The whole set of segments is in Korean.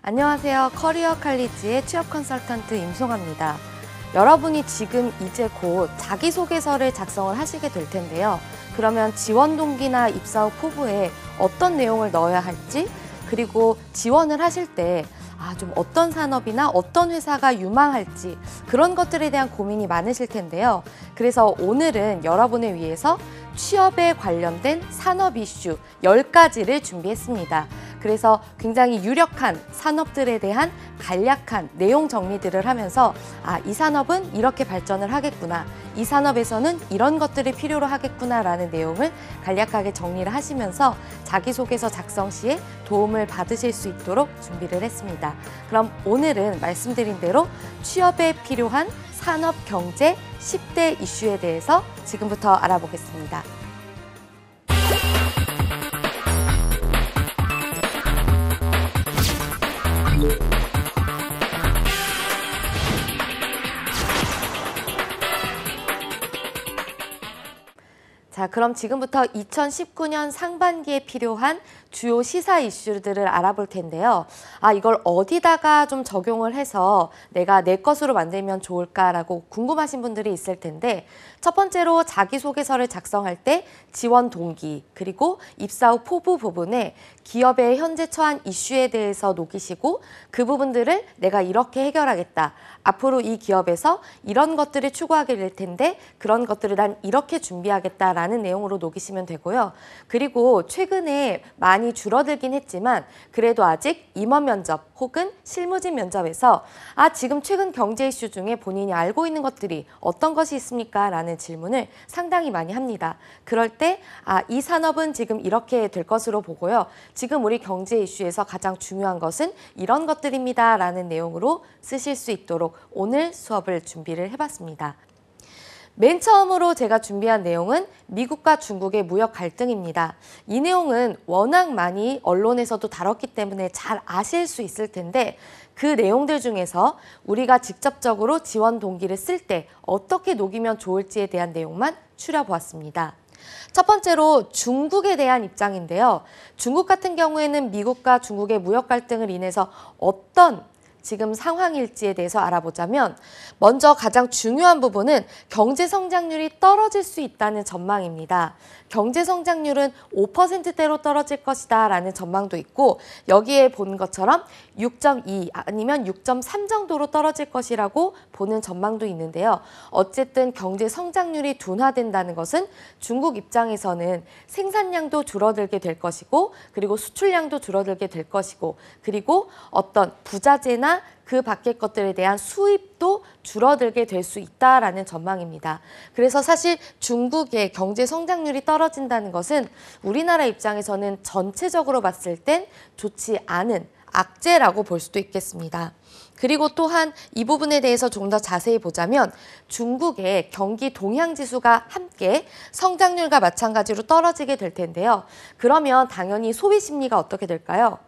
안녕하세요. 커리어 칼리지의 취업 컨설턴트 임송아입니다. 여러분이 지금 이제 곧 자기소개서를 작성을 하시게 될 텐데요. 그러면 지원 동기나 입사 후 포부에 어떤 내용을 넣어야 할지, 그리고 지원을 하실 때 좀 어떤 산업이나 어떤 회사가 유망할지 그런 것들에 대한 고민이 많으실 텐데요. 그래서 오늘은 여러분을 위해서 취업에 관련된 산업 이슈 10가지를 준비했습니다. 그래서 굉장히 유력한 산업들에 대한 간략한 내용 정리들을 하면서 이 산업은 이렇게 발전을 하겠구나, 이 산업에서는 이런 것들이 필요로 하겠구나라는 내용을 간략하게 정리를 하시면서 자기소개서 작성 시에 도움을 받으실 수 있도록 준비를 했습니다. 그럼 오늘은 말씀드린 대로 취업에 필요한 산업 경제 10대 이슈에 대해서 지금부터 알아보겠습니다. 자, 그럼 지금부터 2019년 상반기에 필요한 주요 시사 이슈들을 알아볼 텐데요. 이걸 어디다가 좀 적용을 해서 내가 내 것으로 만들면 좋을까라고 궁금하신 분들이 있을 텐데, 첫 번째로 자기소개서를 작성할 때 지원 동기, 그리고 입사 후 포부 부분에 기업의 현재 처한 이슈에 대해서 녹이시고 그 부분들을 내가 이렇게 해결하겠다. 앞으로 이 기업에서 이런 것들을 추구하게 될 텐데 그런 것들을 난 이렇게 준비하겠다라는 내용으로 녹이시면 되고요. 그리고 최근에 많이 줄어들긴 했지만 그래도 아직 임원 면접 혹은 실무진 면접에서 지금 최근 경제 이슈 중에 본인이 알고 있는 것들이 어떤 것이 있습니까? 라는 질문을 상당히 많이 합니다. 그럴 때 이 산업은 지금 이렇게 될 것으로 보고요. 지금 우리 경제 이슈에서 가장 중요한 것은 이런 것들입니다. 라는 내용으로 쓰실 수 있도록 오늘 수업을 준비를 해봤습니다. 맨 처음으로 제가 준비한 내용은 미국과 중국의 무역 갈등입니다. 이 내용은 워낙 많이 언론에서도 다뤘기 때문에 잘 아실 수 있을 텐데 그 내용들 중에서 우리가 직접적으로 지원 동기를 쓸 때 어떻게 녹이면 좋을지에 대한 내용만 추려보았습니다. 첫 번째로 중국에 대한 입장인데요. 중국 같은 경우에는 미국과 중국의 무역 갈등을 인해서 어떤 지금 상황일지에 대해서 알아보자면, 먼저 가장 중요한 부분은 경제 성장률이 떨어질 수 있다는 전망입니다. 경제 성장률은 5%대로 떨어질 것이다 라는 전망도 있고, 여기에 본 것처럼 6.2 아니면 6.3 정도로 떨어질 것이라고 보는 전망도 있는데요. 어쨌든 경제 성장률이 둔화된다는 것은 중국 입장에서는 생산량도 줄어들게 될 것이고, 그리고 수출량도 줄어들게 될 것이고, 그리고 어떤 부자재나 그 밖의 것들에 대한 수입도 줄어들게 될 수 있다라는 전망입니다. 그래서 사실 중국의 경제 성장률이 떨어진다는 것은 우리나라 입장에서는 전체적으로 봤을 땐 좋지 않은 악재라고 볼 수도 있겠습니다. 그리고 또한 이 부분에 대해서 조금 더 자세히 보자면 중국의 경기 동향지수가 함께 성장률과 마찬가지로 떨어지게 될 텐데요. 그러면 당연히 소비 심리가 어떻게 될까요?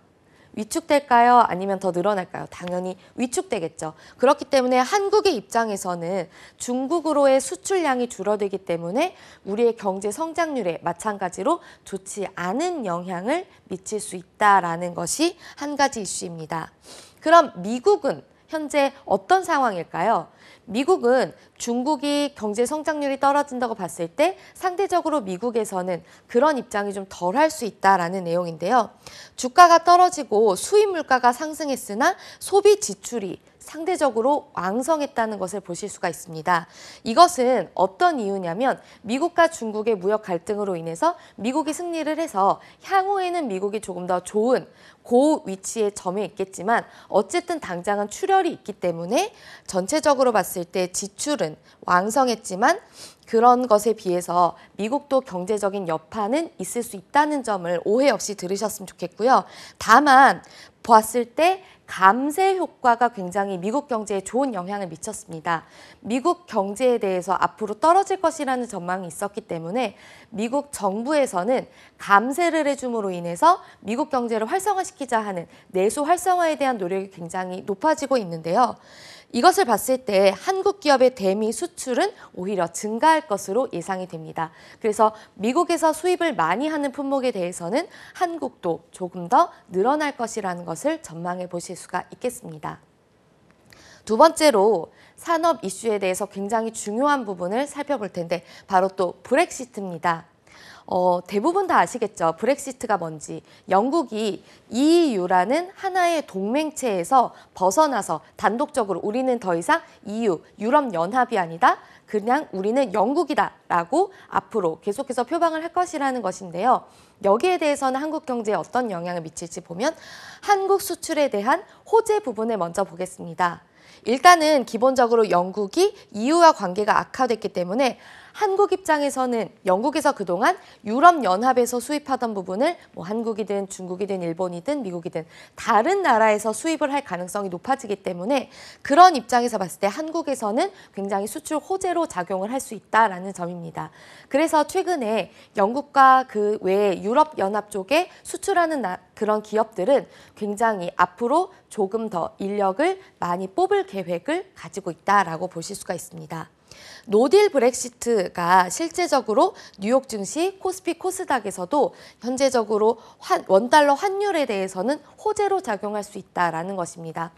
위축될까요? 아니면 더 늘어날까요? 당연히 위축되겠죠. 그렇기 때문에 한국의 입장에서는 중국으로의 수출량이 줄어들기 때문에 우리의 경제 성장률에 마찬가지로 좋지 않은 영향을 미칠 수 있다라는 것이 한 가지 이슈입니다. 그럼 미국은 현재 어떤 상황일까요? 미국은 중국이 경제 성장률이 떨어진다고 봤을 때 상대적으로 미국에서는 그런 입장이 좀 덜할 수 있다라는 내용인데요. 주가가 떨어지고 수입 물가가 상승했으나 소비 지출이 상대적으로 왕성했다는 것을 보실 수가 있습니다. 이것은 어떤 이유냐면 미국과 중국의 무역 갈등으로 인해서 미국이 승리를 해서 향후에는 미국이 조금 더 좋은 고 위치에 점에 있겠지만 어쨌든 당장은 출혈이 있기 때문에 전체적으로 봤을 때 지출은 왕성했지만 그런 것에 비해서 미국도 경제적인 여파는 있을 수 있다는 점을 오해 없이 들으셨으면 좋겠고요. 다만 보았을 때 감세 효과가 굉장히 미국 경제에 좋은 영향을 미쳤습니다. 미국 경제에 대해서 앞으로 떨어질 것이라는 전망이 있었기 때문에 미국 정부에서는 감세를 해줌으로 인해서 미국 경제를 활성화시키자 하는 내수 활성화에 대한 노력이 굉장히 높아지고 있는데요. 이것을 봤을 때 한국 기업의 대미 수출은 오히려 증가할 것으로 예상이 됩니다. 그래서 미국에서 수입을 많이 하는 품목에 대해서는 한국도 조금 더 늘어날 것이라는 것을 전망해 보실 수가 있겠습니다. 두 번째로 산업 이슈에 대해서 굉장히 중요한 부분을 살펴볼 텐데 바로 또 브렉시트입니다. 대부분 다 아시겠죠? 브렉시트가 뭔지. 영국이 EU라는 하나의 동맹체에서 벗어나서 단독적으로 우리는 더 이상 EU, 유럽연합이 아니다. 그냥 우리는 영국이다 라고 앞으로 계속해서 표방을 할 것이라는 것인데요. 여기에 대해서는 한국 경제에 어떤 영향을 미칠지 보면 한국 수출에 대한 호재 부분을 먼저 보겠습니다. 일단은 기본적으로 영국이 EU와 관계가 악화됐기 때문에 한국 입장에서는 영국에서 그동안 유럽연합에서 수입하던 부분을 뭐 한국이든 중국이든 일본이든 미국이든 다른 나라에서 수입을 할 가능성이 높아지기 때문에 그런 입장에서 봤을 때 한국에서는 굉장히 수출 호재로 작용을 할 수 있다라는 점입니다. 그래서 최근에 영국과 그 외에 유럽연합 쪽에 수출하는 그런 기업들은 굉장히 앞으로 조금 더 인력을 많이 뽑을 계획을 가지고 있다라고 보실 수가 있습니다. 노딜 브렉시트가 실제적으로 뉴욕 증시, 코스피, 코스닥에서도 현재적으로 원달러 환율에 대해서는 호재로 작용할 수 있다라는 것입니다.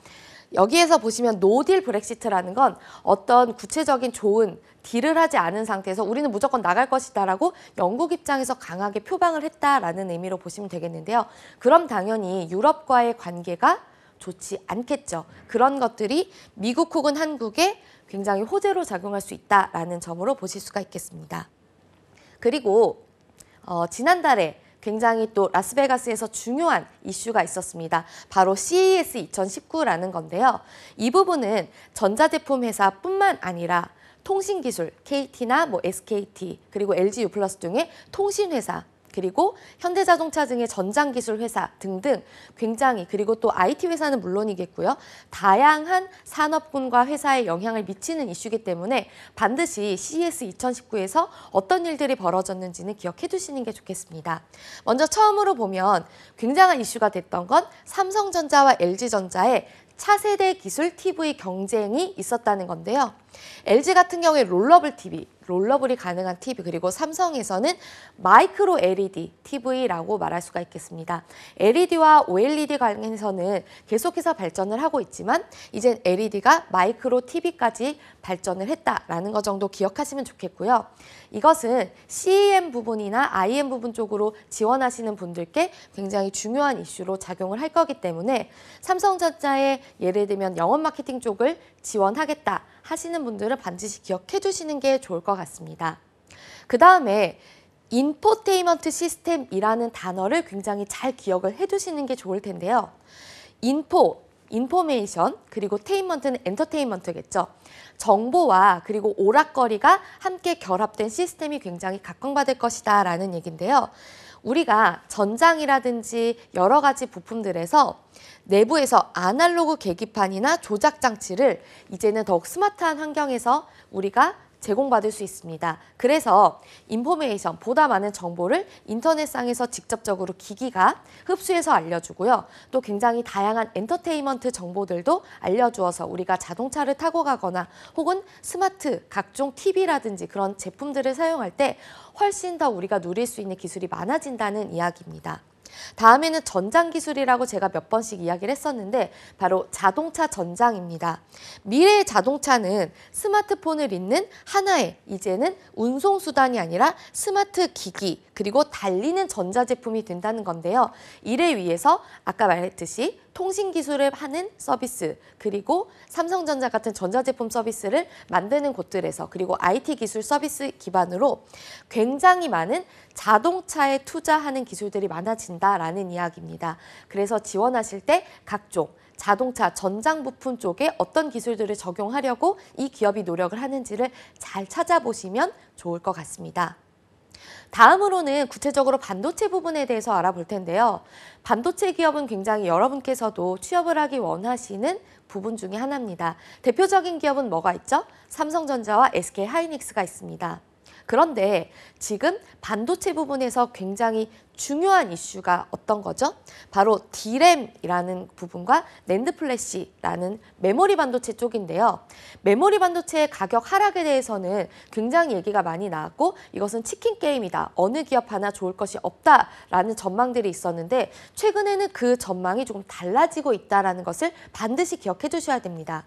여기에서 보시면 노딜 브렉시트라는 건 어떤 구체적인 좋은 딜을 하지 않은 상태에서 우리는 무조건 나갈 것이다라고 영국 입장에서 강하게 표방을 했다라는 의미로 보시면 되겠는데요. 그럼 당연히 유럽과의 관계가 좋지 않겠죠. 그런 것들이 미국 혹은 한국에 굉장히 호재로 작용할 수 있다라는 점으로 보실 수가 있겠습니다. 그리고 지난달에 굉장히 또 라스베가스에서 중요한 이슈가 있었습니다. 바로 CES 2019라는 건데요. 이 부분은 전자제품 회사뿐만 아니라 통신기술, KT나 뭐 SKT, 그리고 LG U+ 등의 통신회사, 그리고 현대자동차 등의 전장기술 회사 등등 굉장히 그리고 또 IT 회사는 물론이겠고요. 다양한 산업군과 회사에 영향을 미치는 이슈이기 때문에 반드시 CES 2019에서 어떤 일들이 벌어졌는지는 기억해 두시는 게 좋겠습니다. 먼저 처음으로 보면 굉장한 이슈가 됐던 건 삼성전자와 LG전자의 차세대 기술 TV 경쟁이 있었다는 건데요. LG 같은 경우에 롤러블이 가능한 TV, 그리고 삼성에서는 마이크로 LED TV라고 말할 수가 있겠습니다. LED와 OLED 관련해서는 계속해서 발전을 하고 있지만 이젠 LED가 마이크로 TV까지 발전을 했다라는 것 정도 기억하시면 좋겠고요. 이것은 CEM 부분이나 IM 부분 쪽으로 지원하시는 분들께 굉장히 중요한 이슈로 작용을 할 거기 때문에 삼성전자의 예를 들면 영업 마케팅 쪽을 지원하겠다 하시는 분들은 반드시 기억해 두시는 게 좋을 것 같습니다. 그 다음에 인포테인먼트 시스템이라는 단어를 굉장히 잘 기억을 해 두시는 게 좋을 텐데요. 인포메이션, 그리고 테인먼트는 엔터테인먼트겠죠. 정보와 그리고 오락거리가 함께 결합된 시스템이 굉장히 각광받을 것이다 라는 얘기인데요. 우리가 전장이라든지 여러 가지 부품들에서 내부에서 아날로그 계기판이나 조작 장치를 이제는 더욱 스마트한 환경에서 우리가 제공받을 수 있습니다. 그래서 인포메이션, 보다 많은 정보를 인터넷상에서 직접적으로 기기가 흡수해서 알려주고요. 또 굉장히 다양한 엔터테인먼트 정보들도 알려주어서 우리가 자동차를 타고 가거나 혹은 스마트 각종 TV라든지 그런 제품들을 사용할 때 훨씬 더 우리가 누릴 수 있는 기술이 많아진다는 이야기입니다. 다음에는 전장기술이라고 제가 몇 번씩 이야기를 했었는데 바로 자동차 전장입니다. 미래의 자동차는 스마트폰을 잇는 하나의 이제는 운송수단이 아니라 스마트 기기 그리고 달리는 전자제품이 된다는 건데요. 이를 위해서 아까 말했듯이 통신기술을 하는 서비스 그리고 삼성전자 같은 전자제품 서비스를 만드는 곳들에서 그리고 IT 기술 서비스 기반으로 굉장히 많은 자동차에 투자하는 기술들이 많아진다라는 이야기입니다. 그래서 지원하실 때 각종 자동차 전장 부품 쪽에 어떤 기술들을 적용하려고 이 기업이 노력을 하는지를 잘 찾아보시면 좋을 것 같습니다. 다음으로는 구체적으로 반도체 부분에 대해서 알아볼 텐데요. 반도체 기업은 굉장히 여러분께서도 취업을 하기 원하시는 부분 중에 하나입니다. 대표적인 기업은 뭐가 있죠? 삼성전자와 SK 하이닉스가 있습니다. 그런데 지금 반도체 부분에서 굉장히 중요한 이슈가 어떤 거죠? 바로 D램이라는 부분과 낸드 플래시라는 메모리 반도체 쪽인데요. 메모리 반도체의 가격 하락에 대해서는 굉장히 얘기가 많이 나왔고 이것은 치킨 게임이다. 어느 기업 하나 좋을 것이 없다라는 전망들이 있었는데 최근에는 그 전망이 조금 달라지고 있다는 것을 반드시 기억해 두셔야 됩니다.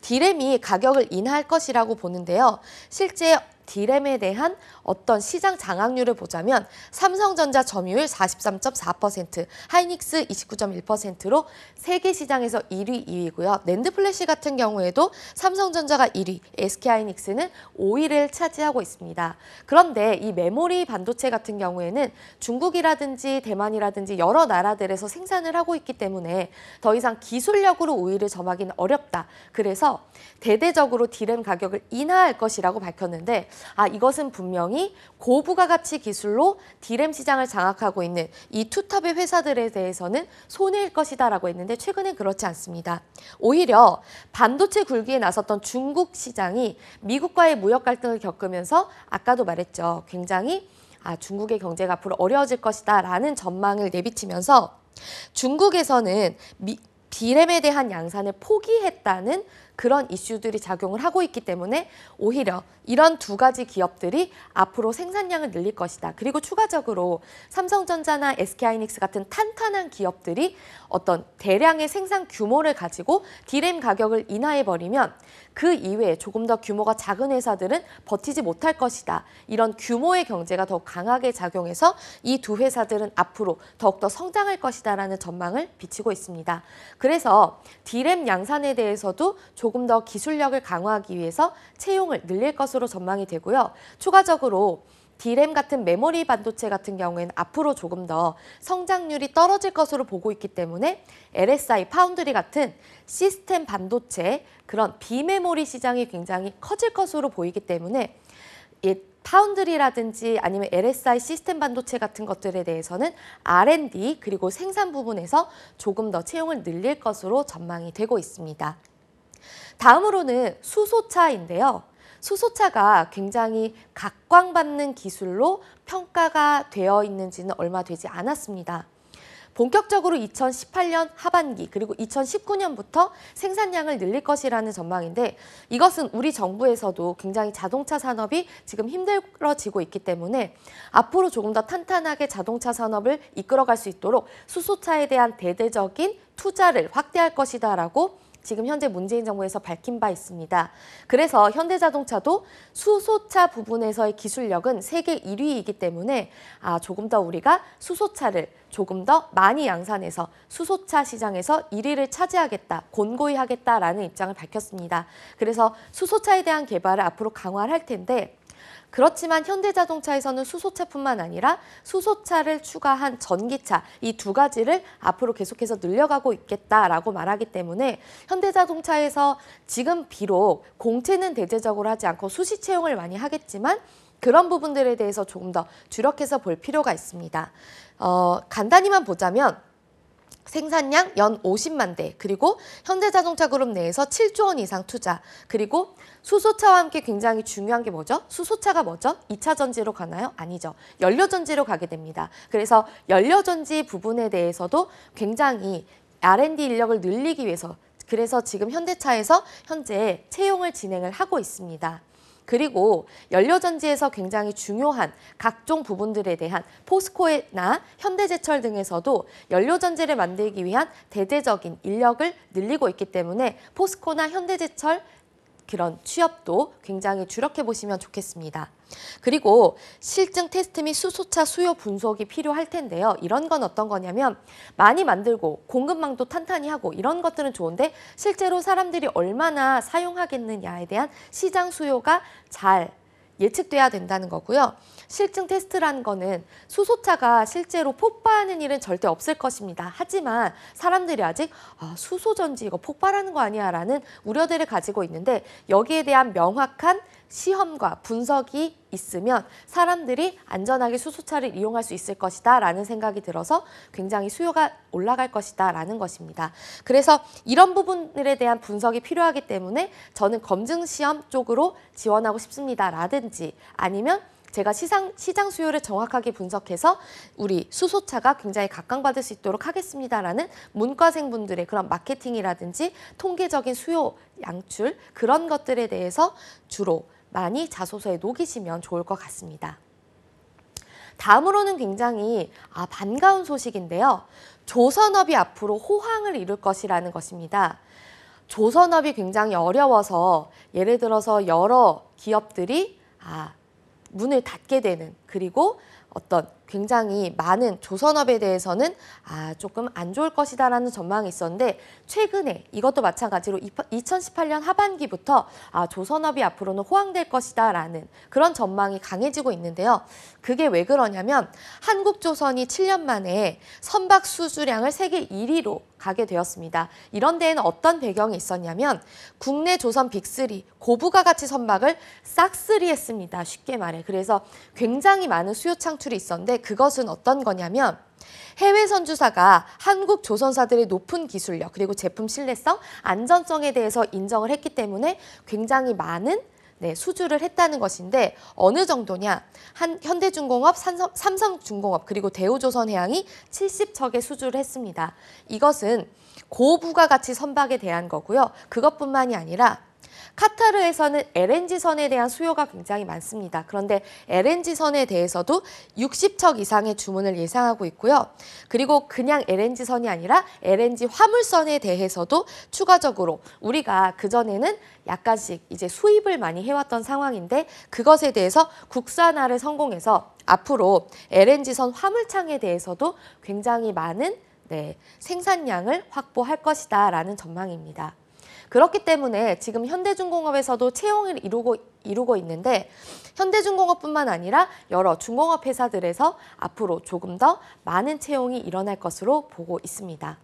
D램이 가격을 인하할 것이라고 보는데요. 실제 D램에 대한 어떤 시장 장악률을 보자면 삼성전자 점유율 43.4%, 하이닉스 29.1%로 세계 시장에서 1위, 2위고요. 낸드 플래시 같은 경우에도 삼성전자가 1위, SK하이닉스는 5위를 차지하고 있습니다. 그런데 이 메모리 반도체 같은 경우에는 중국이라든지 대만이라든지 여러 나라들에서 생산을 하고 있기 때문에 더 이상 기술력으로 우위를 점하기는 어렵다. 그래서 대대적으로 D램 가격을 인하할 것이라고 밝혔는데 이것은 분명히 고부가가치 기술로 D램 시장을 장악하고 있는 이 투톱의 회사들에 대해서는 손해일 것이다라고 했는데 최근엔 그렇지 않습니다. 오히려 반도체 굴기에 나섰던 중국 시장이 미국과의 무역 갈등을 겪으면서 아까도 말했죠. 굉장히 중국의 경제가 앞으로 어려워질 것이다라는 전망을 내비치면서 중국에서는 D램에 대한 양산을 포기했다는 그런 이슈들이 작용을 하고 있기 때문에 오히려 이런 두 가지 기업들이 앞으로 생산량을 늘릴 것이다. 그리고 추가적으로 삼성전자나 SK하이닉스 같은 탄탄한 기업들이 어떤 대량의 생산 규모를 가지고 D램 가격을 인하해버리면 그 이외에 조금 더 규모가 작은 회사들은 버티지 못할 것이다. 이런 규모의 경제가 더욱 강하게 작용해서 이 두 회사들은 앞으로 더욱더 성장할 것이다라는 전망을 비치고 있습니다. 그래서 D램 양산에 대해서도 조금 더 기술력을 강화하기 위해서 채용을 늘릴 것으로 전망이 되고요. 추가적으로 D램 같은 메모리 반도체 같은 경우에는 앞으로 조금 더 성장률이 떨어질 것으로 보고 있기 때문에 LSI, 파운드리 같은 시스템 반도체 그런 비메모리 시장이 굉장히 커질 것으로 보이기 때문에 파운드리라든지 아니면 LSI 시스템 반도체 같은 것들에 대해서는 R&D 그리고 생산 부분에서 조금 더 채용을 늘릴 것으로 전망이 되고 있습니다. 다음으로는 수소차인데요. 수소차가 굉장히 각광받는 기술로 평가가 되어 있는지는 얼마 되지 않았습니다. 본격적으로 2018년 하반기 그리고 2019년부터 생산량을 늘릴 것이라는 전망인데 이것은 우리 정부에서도 굉장히 자동차 산업이 지금 힘들어지고 있기 때문에 앞으로 조금 더 탄탄하게 자동차 산업을 이끌어갈 수 있도록 수소차에 대한 대대적인 투자를 확대할 것이다라고 지금 현재 문재인 정부에서 밝힌 바 있습니다. 그래서 현대자동차도 수소차 부분에서의 기술력은 세계 1위이기 때문에 조금 더 우리가 수소차를 조금 더 많이 양산해서 수소차 시장에서 1위를 차지하겠다, 곤고히 하겠다라는 입장을 밝혔습니다. 그래서 수소차에 대한 개발을 앞으로 강화를 할 텐데 그렇지만 현대자동차에서는 수소차뿐만 아니라 수소차를 추가한 전기차 이 두 가지를 앞으로 계속해서 늘려가고 있겠다라고 말하기 때문에 현대자동차에서 지금 비록 공채는 대대적으로 하지 않고 수시 채용을 많이 하겠지만 그런 부분들에 대해서 조금 더 주력해서 볼 필요가 있습니다. 간단히만 보자면 생산량 연 50만 대, 그리고 현대자동차 그룹 내에서 7조 원 이상 투자, 그리고 수소차와 함께 굉장히 중요한 게 뭐죠? 수소차가 뭐죠? 2차 전지로 가나요? 아니죠. 연료전지로 가게 됩니다. 그래서 연료전지 부분에 대해서도 굉장히 R&D 인력을 늘리기 위해서 그래서 지금 현대차에서 현재 채용을 진행을 하고 있습니다. 그리고 연료전지에서 굉장히 중요한 각종 부분들에 대한 포스코나 현대제철 등에서도 연료전지를 만들기 위한 대대적인 인력을 늘리고 있기 때문에 포스코나 현대제철 그런 취업도 굉장히 주력해 보시면 좋겠습니다. 그리고 실증 테스트 및 수소차 수요 분석이 필요할 텐데요. 이런 건 어떤 거냐면 많이 만들고 공급망도 탄탄히 하고 이런 것들은 좋은데 실제로 사람들이 얼마나 사용하겠느냐에 대한 시장 수요가 잘 예측돼야 된다는 거고요. 실증 테스트라는 거는 수소차가 실제로 폭발하는 일은 절대 없을 것입니다. 하지만 사람들이 아직 수소전지 이거 폭발하는 거 아니야 라는 우려들을 가지고 있는데 여기에 대한 명확한 시험과 분석이 있으면 사람들이 안전하게 수소차를 이용할 수 있을 것이다 라는 생각이 들어서 굉장히 수요가 올라갈 것이다 라는 것입니다. 그래서 이런 부분들에 대한 분석이 필요하기 때문에 저는 검증시험 쪽으로 지원하고 싶습니다 라든지 아니면 제가 시장 수요를 정확하게 분석해서 우리 수소차가 굉장히 각광받을 수 있도록 하겠습니다라는 문과생분들의 그런 마케팅이라든지 통계적인 수요 양출 그런 것들에 대해서 주로 많이 자소서에 녹이시면 좋을 것 같습니다. 다음으로는 굉장히 반가운 소식인데요. 조선업이 앞으로 호황을 이룰 것이라는 것입니다. 조선업이 굉장히 어려워서 예를 들어서 여러 기업들이 문을 닫게 되는 그리고 어떤 굉장히 많은 조선업에 대해서는 조금 안 좋을 것이다라는 전망이 있었는데 최근에 이것도 마찬가지로 2018년 하반기부터 조선업이 앞으로는 호황될 것이다라는 그런 전망이 강해지고 있는데요. 그게 왜 그러냐면 한국조선이 7년 만에 선박 수주량을 세계 1위로 가게 되었습니다. 이런 데에는 어떤 배경이 있었냐면 국내 조선 빅3 고부가 가치 선박을 싹쓸이했습니다. 쉽게 말해. 그래서 굉장히 많은 수요 창출이 있었는데 그것은 어떤 거냐면 해외 선주사가 한국 조선사들의 높은 기술력 그리고 제품 신뢰성, 안전성에 대해서 인정을 했기 때문에 굉장히 많은 수주를 했다는 것인데 어느 정도냐? 현대중공업, 삼성중공업 그리고 대우조선해양이 70척의 수주를 했습니다. 이것은 고부가가치 선박에 대한 거고요. 그것뿐만이 아니라 카타르에서는 LNG선에 대한 수요가 굉장히 많습니다. 그런데 LNG선에 대해서도 60척 이상의 주문을 예상하고 있고요. 그리고 그냥 LNG선이 아니라 LNG 화물선에 대해서도 추가적으로 우리가 그전에는 약간씩 이제 수입을 많이 해왔던 상황인데 그것에 대해서 국산화를 성공해서 앞으로 LNG선 화물창에 대해서도 굉장히 많은 생산량을 확보할 것이다 라는 전망입니다. 그렇기 때문에 지금 현대중공업에서도 채용을 이루고 있는데 현대중공업뿐만 아니라 여러 중공업 회사들에서 앞으로 조금 더 많은 채용이 일어날 것으로 보고 있습니다.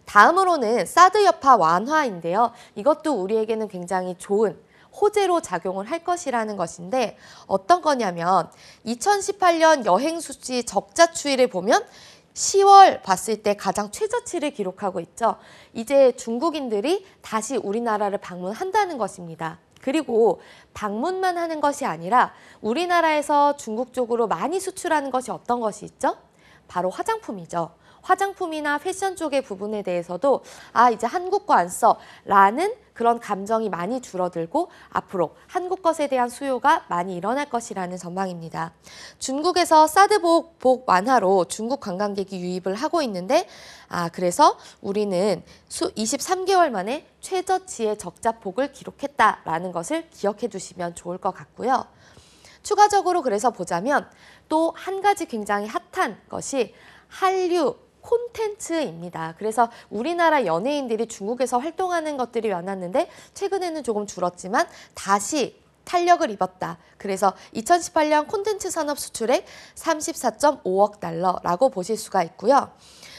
다음으로는 사드 여파 완화인데요. 이것도 우리에게는 굉장히 좋은 호재로 작용을 할 것이라는 것인데 어떤 거냐면 2018년 여행 수지 적자 추이를 보면 10월 봤을 때 가장 최저치를 기록하고 있죠. 이제 중국인들이 다시 우리나라를 방문한다는 것입니다. 그리고 방문만 하는 것이 아니라 우리나라에서 중국 쪽으로 많이 수출하는 것이 어떤 것이 있죠? 바로 화장품이죠. 화장품이나 패션 쪽의 부분에 대해서도 이제 한국 거 안 써 라는 그런 감정이 많이 줄어들고 앞으로 한국 것에 대한 수요가 많이 일어날 것이라는 전망입니다. 중국에서 사드 보복 완화로 중국 관광객이 유입을 하고 있는데 그래서 우리는 23개월 만에 최저치의 적자폭을 기록했다라는 것을 기억해 두시면 좋을 것 같고요. 추가적으로 그래서 보자면 또 한 가지 굉장히 핫한 것이 한류 콘텐츠입니다. 그래서 우리나라 연예인들이 중국에서 활동하는 것들이 많았는데 최근에는 조금 줄었지만 다시 탄력을 입었다. 그래서 2018년 콘텐츠 산업 수출액 34.5억 달러라고 보실 수가 있고요.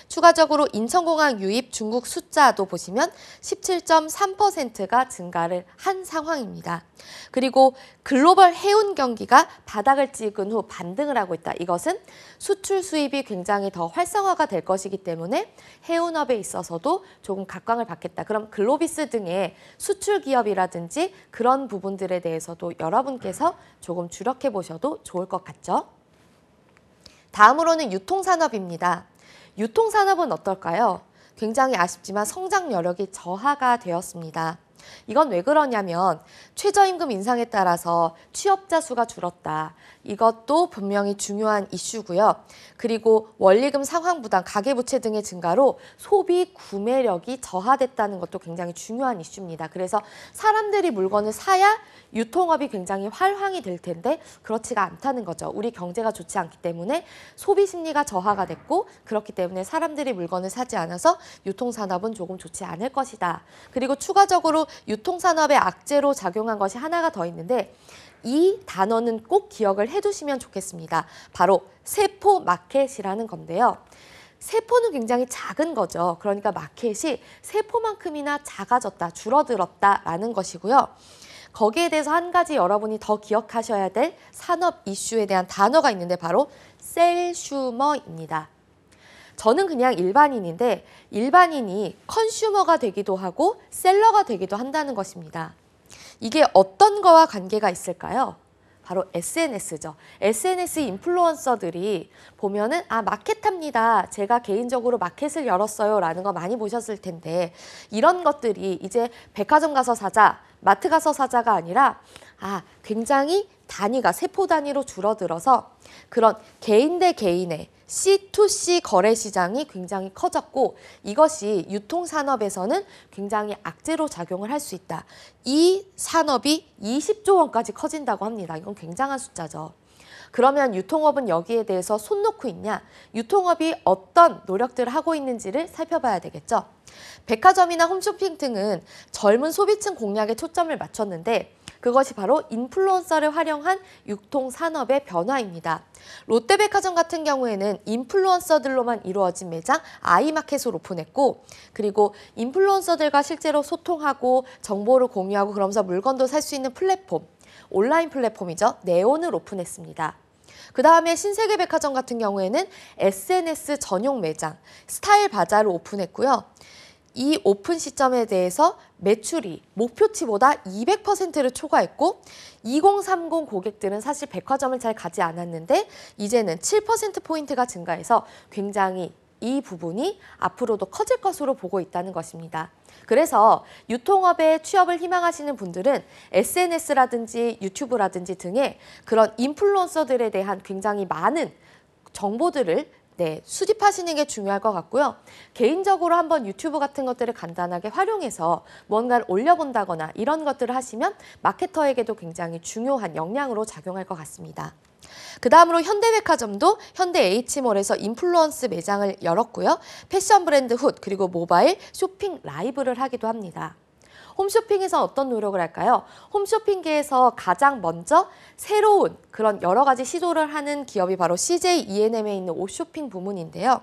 추가적으로 인천공항 유입 중국 숫자도 보시면 17.3%가 증가를 한 상황입니다. 그리고 글로벌 해운 경기가 바닥을 찍은 후 반등을 하고 있다. 이것은 수출 수입이 굉장히 더 활성화가 될 것이기 때문에 해운업에 있어서도 조금 각광을 받겠다. 그럼 글로비스 등의 수출 기업이라든지 그런 부분들에 대해서도 여러분께서 조금 주력해 보셔도 좋을 것 같죠? 다음으로는 유통산업입니다. 유통산업은 어떨까요? 굉장히 아쉽지만 성장 여력이 저하가 되었습니다. 이건 왜 그러냐면 최저임금 인상에 따라서 취업자 수가 줄었다. 이것도 분명히 중요한 이슈고요. 그리고 원리금 상환 부담, 가계부채 등의 증가로 소비 구매력이 저하됐다는 것도 굉장히 중요한 이슈입니다. 그래서 사람들이 물건을 사야 유통업이 굉장히 활황이 될 텐데 그렇지가 않다는 거죠. 우리 경제가 좋지 않기 때문에 소비 심리가 저하가 됐고 그렇기 때문에 사람들이 물건을 사지 않아서 유통산업은 조금 좋지 않을 것이다. 그리고 추가적으로 유통산업의 악재로 작용한 것이 하나가 더 있는데 이 단어는 꼭 기억을 해두시면 좋겠습니다. 바로 세포 마켓이라는 건데요. 세포는 굉장히 작은 거죠. 그러니까 마켓이 세포만큼이나 작아졌다, 줄어들었다라는 것이고요. 거기에 대해서 한 가지 여러분이 더 기억하셔야 될 산업 이슈에 대한 단어가 있는데 바로 셀슈머입니다. 저는 그냥 일반인인데 일반인이 컨슈머가 되기도 하고 셀러가 되기도 한다는 것입니다. 이게 어떤 거와 관계가 있을까요? 바로 SNS죠. SNS 인플루언서들이 보면은 마켓합니다. 제가 개인적으로 마켓을 열었어요 라는 거 많이 보셨을 텐데 이런 것들이 이제 백화점 가서 사자, 마트 가서 사자가 아니라 굉장히 단위가 세포 단위로 줄어들어서 그런 개인 대 개인의 C2C 거래 시장이 굉장히 커졌고 이것이 유통산업에서는 굉장히 악재로 작용을 할 수 있다. 이 산업이 20조 원까지 커진다고 합니다. 이건 굉장한 숫자죠. 그러면 유통업은 여기에 대해서 손 놓고 있냐? 유통업이 어떤 노력들을 하고 있는지를 살펴봐야 되겠죠. 백화점이나 홈쇼핑 등은 젊은 소비층 공략에 초점을 맞췄는데 그것이 바로 인플루언서를 활용한 유통산업의 변화입니다. 롯데백화점 같은 경우에는 인플루언서들로만 이루어진 매장 아이마켓을 오픈했고 그리고 인플루언서들과 실제로 소통하고 정보를 공유하고 그러면서 물건도 살 수 있는 플랫폼, 온라인 플랫폼이죠. 네온을 오픈했습니다. 그 다음에 신세계백화점 같은 경우에는 SNS 전용 매장 스타일 바자를 오픈했고요. 이 오픈 시점에 대해서 매출이 목표치보다 200%를 초과했고 2030 고객들은 사실 백화점을 잘 가지 않았는데 이제는 7%포인트가 증가해서 굉장히 이 부분이 앞으로도 커질 것으로 보고 있다는 것입니다. 그래서 유통업에 취업을 희망하시는 분들은 SNS라든지 유튜브라든지 등의 그런 인플루언서들에 대한 굉장히 많은 정보들을 수집하시는 게 중요할 것 같고요. 개인적으로 한번 유튜브 같은 것들을 간단하게 활용해서 뭔가를 올려본다거나 이런 것들을 하시면 마케터에게도 굉장히 중요한 역량으로 작용할 것 같습니다. 그 다음으로 현대백화점도 현대 H몰에서 인플루언스 매장을 열었고요. 패션 브랜드 훗 그리고 모바일 쇼핑 라이브를 하기도 합니다. 홈쇼핑에서 어떤 노력을 할까요? 홈쇼핑계에서 가장 먼저 새로운 그런 여러 가지 시도를 하는 기업이 바로 CJ E&M에 있는 옷쇼핑 부문인데요.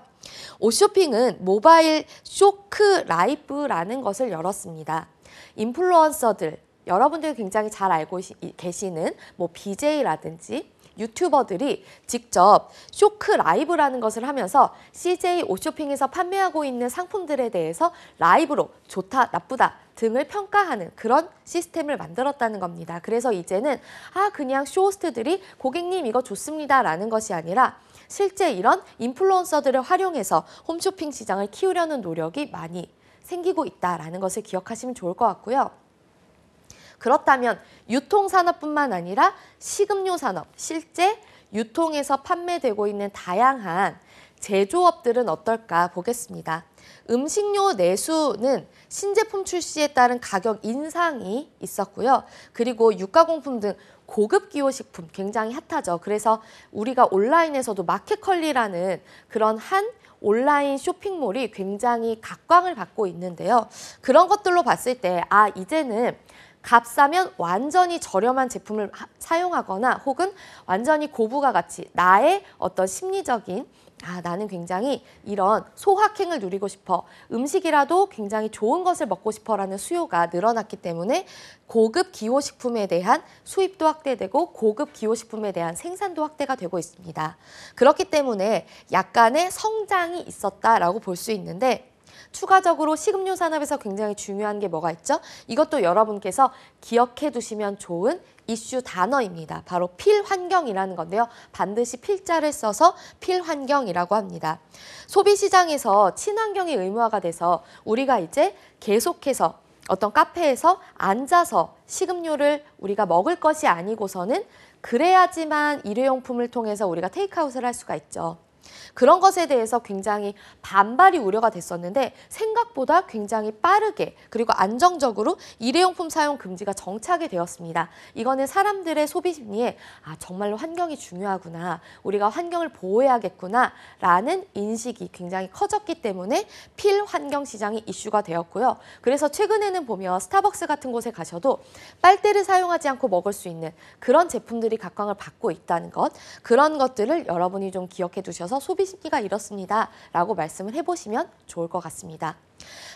옷쇼핑은 모바일 쇼크 라이브라는 것을 열었습니다. 인플루언서들, 여러분들이 굉장히 잘 알고 계시는 BJ라든지 유튜버들이 직접 쇼크 라이브라는 것을 하면서 CJ 옷쇼핑에서 판매하고 있는 상품들에 대해서 라이브로 좋다, 나쁘다 등을 평가하는 그런 시스템을 만들었다는 겁니다. 그래서 이제는 그냥 쇼호스트들이 고객님 이거 좋습니다 라는 것이 아니라 실제 이런 인플루언서들을 활용해서 홈쇼핑 시장을 키우려는 노력이 많이 생기고 있다라는 것을 기억하시면 좋을 것 같고요. 그렇다면 유통산업뿐만 아니라 식음료 산업, 실제 유통에서 판매되고 있는 다양한 제조업들은 어떨까 보겠습니다. 음식료 내수는 신제품 출시에 따른 가격 인상이 있었고요. 그리고 육가공품 등 고급 기호식품 굉장히 핫하죠. 그래서 우리가 온라인에서도 마켓컬리라는 그런 한 온라인 쇼핑몰이 굉장히 각광을 받고 있는데요. 그런 것들로 봤을 때 이제는 값싸면 완전히 저렴한 제품을 사용하거나 혹은 완전히 고부가 가치, 나의 어떤 심리적인 나는 굉장히 이런 소확행을 누리고 싶어, 음식이라도 굉장히 좋은 것을 먹고 싶어라는 수요가 늘어났기 때문에 고급 기호식품에 대한 수입도 확대되고 고급 기호식품에 대한 생산도 확대가 되고 있습니다. 그렇기 때문에 약간의 성장이 있었다라고 볼 수 있는데 추가적으로 식음료 산업에서 굉장히 중요한 게 뭐가 있죠? 이것도 여러분께서 기억해 두시면 좋은 이슈 단어입니다. 바로 필환경이라는 건데요. 반드시 필자를 써서 필환경이라고 합니다. 소비시장에서 친환경이 의무화가 돼서 우리가 이제 계속해서 어떤 카페에서 앉아서 식음료를 우리가 먹을 것이 아니고서는 그래야지만 일회용품을 통해서 우리가 테이크아웃을 할 수가 있죠. 그런 것에 대해서 굉장히 반발이 우려가 됐었는데 생각보다 굉장히 빠르게 그리고 안정적으로 일회용품 사용 금지가 정착이 되었습니다. 이거는 사람들의 소비 심리에 정말로 환경이 중요하구나, 우리가 환경을 보호해야겠구나 라는 인식이 굉장히 커졌기 때문에 필환경 시장이 이슈가 되었고요. 그래서 최근에는 보면 스타벅스 같은 곳에 가셔도 빨대를 사용하지 않고 먹을 수 있는 그런 제품들이 각광을 받고 있다는 것, 그런 것들을 여러분이 좀 기억해 두셔서 맞춰서 소비 심리가 이렇습니다 라고 말씀을 해보시면 좋을 것 같습니다.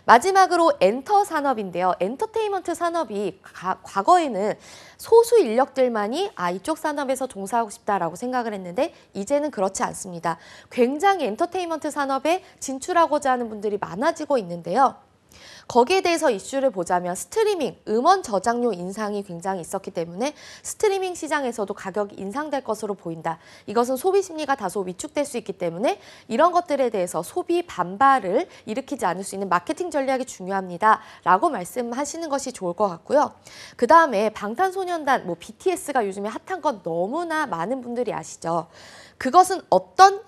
마지막으로 엔터 산업인데요. 엔터테인먼트 산업이 과거에는 소수 인력들만이 이쪽 산업에서 종사하고 싶다라고 생각을 했는데 이제는 그렇지 않습니다. 굉장히 엔터테인먼트 산업에 진출하고자 하는 분들이 많아지고 있는데요. 거기에 대해서 이슈를 보자면 스트리밍, 음원 저장료 인상이 굉장히 있었기 때문에 스트리밍 시장에서도 가격이 인상될 것으로 보인다. 이것은 소비 심리가 다소 위축될 수 있기 때문에 이런 것들에 대해서 소비 반발을 일으키지 않을 수 있는 마케팅 전략이 중요합니다. 라고 말씀하시는 것이 좋을 것 같고요. 그 다음에 방탄소년단, BTS가 요즘에 핫한 건 너무나 많은 분들이 아시죠. 그것은 어떤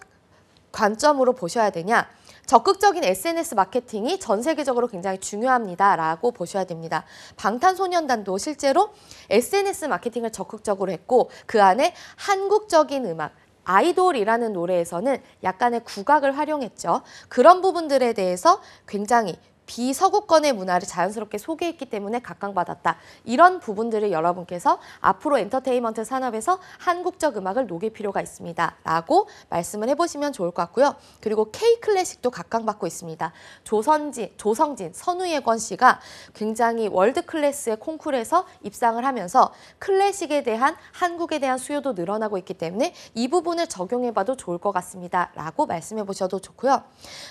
관점으로 보셔야 되냐? 적극적인 SNS 마케팅이 전 세계적으로 굉장히 중요합니다라고 보셔야 됩니다. 방탄소년단도 실제로 SNS 마케팅을 적극적으로 했고 그 안에 한국적인 음악, 아이돌이라는 노래에서는 약간의 국악을 활용했죠. 그런 부분들에 대해서 굉장히 비서구권의 문화를 자연스럽게 소개했기 때문에 각광받았다. 이런 부분들을 여러분께서 앞으로 엔터테인먼트 산업에서 한국적 음악을 녹일 필요가 있습니다. 라고 말씀을 해보시면 좋을 것 같고요. 그리고 K-클래식도 각광받고 있습니다. 조성진, 선우예권 씨가 굉장히 월드 클래스의 콩쿠르에서 입상을 하면서 클래식에 대한 한국에 대한 수요도 늘어나고 있기 때문에 이 부분을 적용해봐도 좋을 것 같습니다. 라고 말씀해 보셔도 좋고요.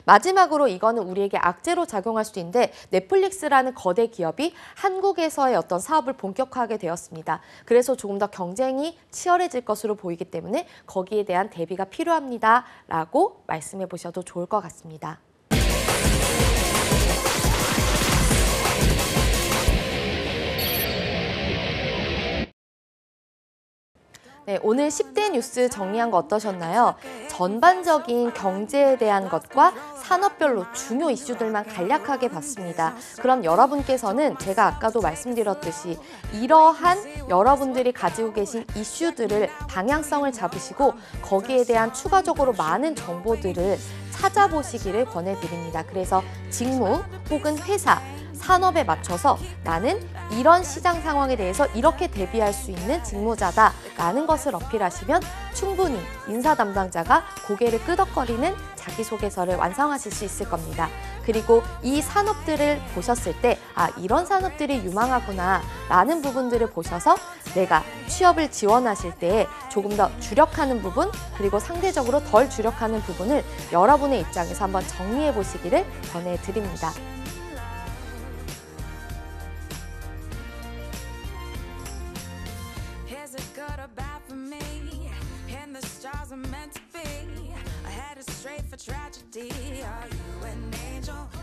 마지막으로 이거는 우리에게 악재로 작용할 수도 있는데 넷플릭스라는 거대 기업이 한국에서의 어떤 사업을 본격화하게 되었습니다. 그래서 조금 더 경쟁이 치열해질 것으로 보이기 때문에 거기에 대한 대비가 필요합니다. 라고 말씀해 보셔도 좋을 것 같습니다. 네, 오늘 10대 뉴스 정리한 거 어떠셨나요? 전반적인 경제에 대한 것과 산업별로 중요 이슈들만 간략하게 봤습니다. 그럼 여러분께서는 제가 아까도 말씀드렸듯이 이러한 여러분들이 가지고 계신 이슈들을 방향성을 잡으시고 거기에 대한 추가적으로 많은 정보들을 찾아보시기를 권해드립니다. 그래서 직무 혹은 회사, 산업에 맞춰서 나는 이런 시장 상황에 대해서 이렇게 대비할 수 있는 직무자다라는 것을 어필하시면 충분히 인사 담당자가 고개를 끄덕거리는 자기소개서를 완성하실 수 있을 겁니다. 그리고 이 산업들을 보셨을 때 이런 산업들이 유망하구나 라는 부분들을 보셔서 내가 취업을 지원하실 때 조금 더 주력하는 부분 그리고 상대적으로 덜 주력하는 부분을 여러분의 입장에서 한번 정리해 보시기를 권해드립니다. Straight for tragedy, are you an angel?